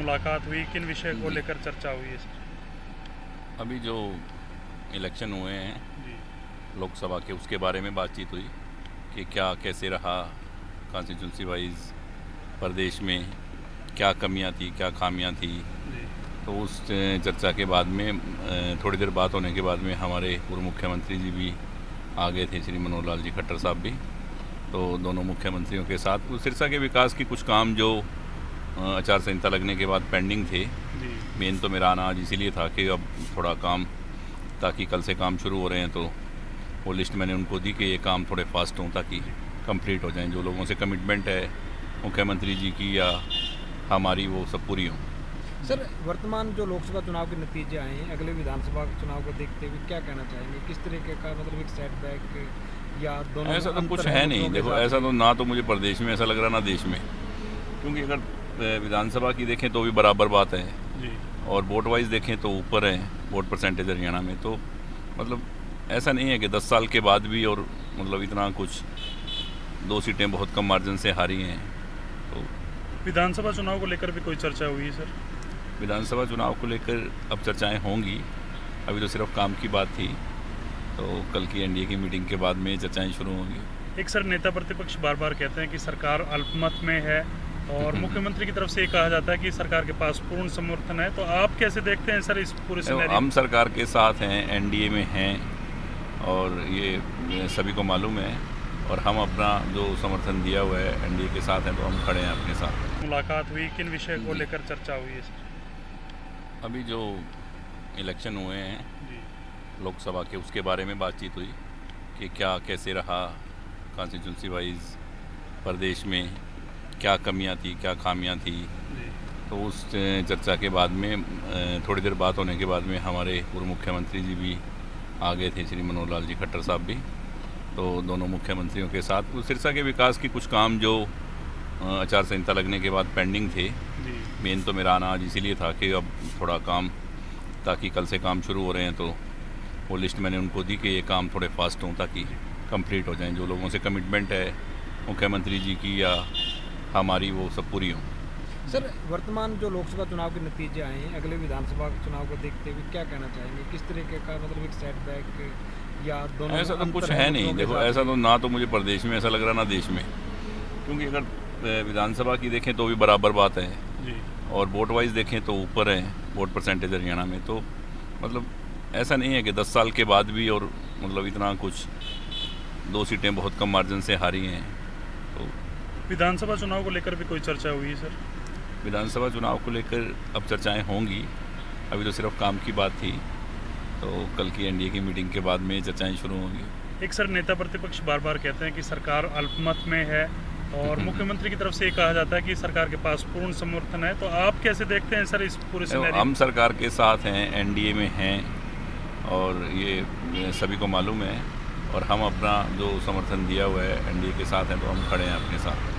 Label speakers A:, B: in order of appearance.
A: मुलाकात हुई, किन विषय को
B: जी।
A: लेकर चर्चा हुई है सर?
B: अभी जो इलेक्शन हुए हैं
A: जी।
B: लोकसभा के, उसके बारे में बातचीत हुई कि क्या कैसे रहा कॉन्स्टिट्यूंसी वाइज, प्रदेश में क्या कमियां थी, क्या खामियां थी।
A: जी।
B: तो उस चर्चा के बाद में थोड़ी देर बात होने के बाद में हमारे पूर्व मुख्यमंत्री जी भी आ गए थे, श्री मनोहर लाल जी खट्टर साहब भी। तो दोनों मुख्यमंत्रियों के साथ उस सिरसा के विकास की कुछ काम जो आचार संहिता लगने के बाद पेंडिंग थे।
A: जी।
B: मेन तो मेरा आना आज इसीलिए था कि अब थोड़ा काम, ताकि कल से काम शुरू हो रहे हैं, तो वो लिस्ट मैंने उनको दी कि ये काम थोड़े फास्ट हों ताकि कंप्लीट हो जाएं। जो लोगों से कमिटमेंट है मुख्यमंत्री जी की या हमारी, वो सब पूरी हों।
C: सर, वर्तमान जो लोकसभा चुनाव के नतीजे आए हैं, अगले विधानसभा चुनाव को देखते हुए क्या कहना चाहेंगे? किस तरीके का मतलब एक सेटबैक या दोनों में
B: ऐसा तो कुछ
C: अंतर
B: है
C: मुद्दों
B: नहीं।
C: के
B: देखो,
C: साथ
B: ऐसा
C: भी?
B: तो ना तो मुझे प्रदेश में ऐसा लग रहा, ना देश में। क्योंकि अगर विधानसभा की देखें तो भी बराबर बात है,
A: जी।
B: और वोट वाइज देखें तो ऊपर है वोट परसेंटेज हरियाणा में। तो मतलब ऐसा नहीं है कि 10 साल के बाद भी और मतलब इतना कुछ, 2 सीटें बहुत कम मार्जिन से हारी हैं। तो
A: विधानसभा चुनाव को लेकर भी कोई चर्चा हुई है सर?
B: विधानसभा चुनाव को लेकर अब चर्चाएं होंगी। अभी तो सिर्फ काम की बात थी, तो कल की एनडीए की मीटिंग के बाद में चर्चाएं शुरू होंगी।
A: एक सर, नेता प्रतिपक्ष बार बार कहते हैं कि सरकार अल्पमत में है, और मुख्यमंत्री की तरफ से ये कहा जाता है कि सरकार के पास पूर्ण समर्थन है। तो आप कैसे देखते हैं सर इस पूरे सिनेरियो?
B: हम सरकार के साथ हैं, एनडीए में हैं, और ये सभी को मालूम है। और हम अपना जो समर्थन दिया हुआ है एनडीए के साथ हैं, तो हम खड़े हैं अपने साथ।
A: मुलाकात हुई, किन विषय को
B: जी।
A: लेकर चर्चा हुई है सर?
B: अभी जो इलेक्शन हुए हैं
A: जी।
B: लोकसभा के, उसके बारे में बातचीत हुई कि क्या कैसे रहा कॉन्स्टिट्यूंसी वाइज, प्रदेश में क्या कमियां थी, क्या खामियां थी।
A: जी।
B: तो उस चर्चा के बाद में थोड़ी देर बात होने के बाद में हमारे पूर्व मुख्यमंत्री जी भी आ गए थे, श्री मनोहर लाल जी खट्टर साहब भी। तो दोनों मुख्यमंत्रियों के साथ उस सिरसा के विकास की कुछ काम जो आचार संहिता लगने के बाद पेंडिंग थे।
A: जी।
B: मेन तो मेरा आना आज इसीलिए था कि अब थोड़ा काम, ताकि कल से काम शुरू हो रहे हैं, तो वो लिस्ट मैंने उनको दी कि ये काम थोड़े फास्ट हों ताकि कंप्लीट हो जाएं। जो लोगों से कमिटमेंट है मुख्यमंत्री जी की या हमारी, वो सब पूरी हों।
C: सर, वर्तमान जो लोकसभा चुनाव के नतीजे आए हैं, अगले विधानसभा चुनाव को देखते हुए क्या कहना चाहेंगे? किस तरीके का मतलब एक सेटबैक या दोनों में
B: ऐसा तो कुछ
C: अंतर
B: है
C: मुद्दों
B: नहीं।
C: के
B: देखो,
C: साथ
B: ऐसा
C: भी?
B: तो ना तो मुझे प्रदेश में ऐसा लग रहा, ना देश में। क्योंकि अगर विधानसभा की देखें तो भी बराबर बात है,
A: जी।
B: और वोट वाइज देखें तो ऊपर है वोट परसेंटेज हरियाणा में। तो मतलब ऐसा नहीं है कि 10 साल के बाद भी और मतलब इतना कुछ, 2 सीटें बहुत कम मार्जिन से हारी हैं। तो
A: विधानसभा चुनाव को लेकर भी कोई चर्चा हुई है सर?
B: विधानसभा चुनाव को लेकर अब चर्चाएं होंगी। अभी तो सिर्फ काम की बात थी, तो कल की एनडीए की मीटिंग के बाद में चर्चाएं शुरू होंगी।
A: एक सर, नेता प्रतिपक्ष बार बार कहते हैं कि सरकार अल्पमत में है, और मुख्यमंत्री की तरफ से ये कहा जाता है कि सरकार के पास पूर्ण समर्थन है। तो आप कैसे देखते हैं सर इस पूरे सिनेरियो?
B: हम सरकार के साथ हैं, एनडीए में हैं, और ये सभी को मालूम है। और हम अपना जो समर्थन दिया हुआ है एनडीए के साथ हैं, तो हम खड़े हैं अपने साथ।